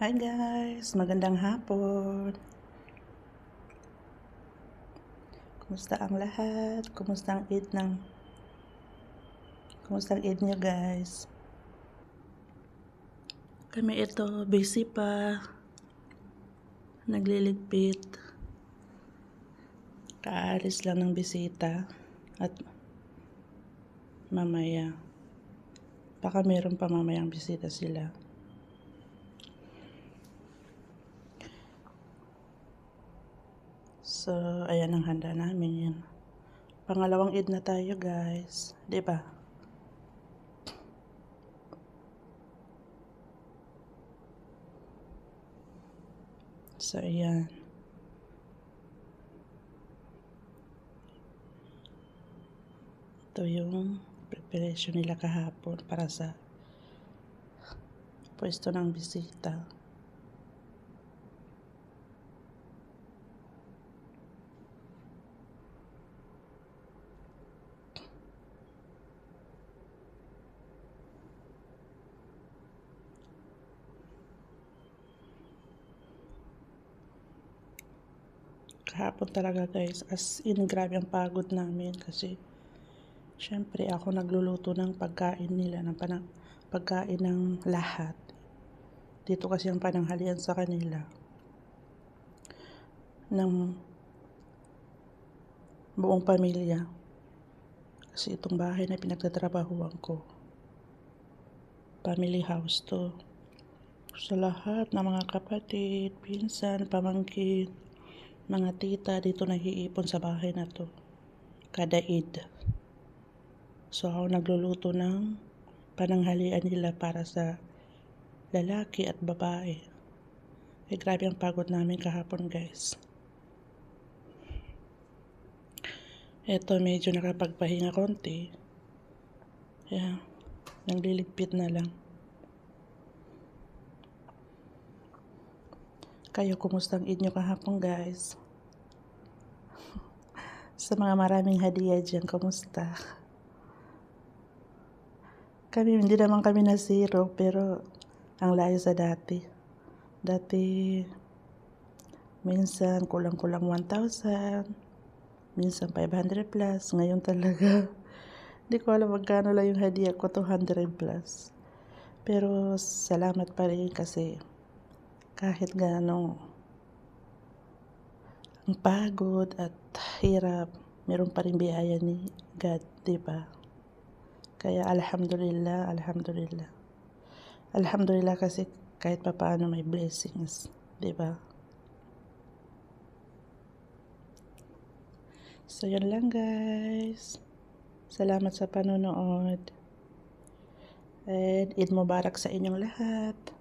Hi guys, magandang hapon. Kumusta ang lahat? Kumusta ang Eid niyo guys? Kami ito, busy pa. Nagliligpit. Kaalis lang ng bisita at mamaya. Baka meron pa mamayang bisita sila. So, ayan ang handa namin. Pangalawang Eid na tayo guys, 'di ba? So, ayan. Ito yung preparation nila kahapon para sa pwesto ng bisita. Kahapon talaga guys, as in grabe ang pagod namin kasi syempre ako nagluluto ng pagkain nila, pagkain ng lahat. Dito kasi ang pananghalian sa kanila ng buong pamilya. Kasi itong bahay na pinagtatrabahuan ko, family house to. Sa lahat ng mga kapatid, pinsan, pamangkin, mga tita dito nahiipon sa bahay na to kada Eid. So ako nagluluto ng pananghalian nila para sa lalaki at babae. Grabe ang pagod namin kahapon guys. Eto medyo nakapagpahinga konti. Kaya nagliligpit na lang. Kayo, kumusta ang inyo kahapon guys? Sa mga maraming hadiah dyan, kumusta? Kami, hindi naman kami na zero, pero ang layo sa dati. Dati, minsan kulang-kulang 1,000, minsan 500 plus. Ngayon talaga, hindi ko alam magkano lang yung hadiah ko, 200 plus. Pero salamat pa rin kasi kahit gaano ang pagod at hirap, meron pa rin biyaya ni God, diba? Kaya alhamdulillah, alhamdulillah. Alhamdulillah kasi kahit pa paano may blessings, diba? So yun lang guys. Salamat sa panonood. And Eid Mubarak sa inyong lahat.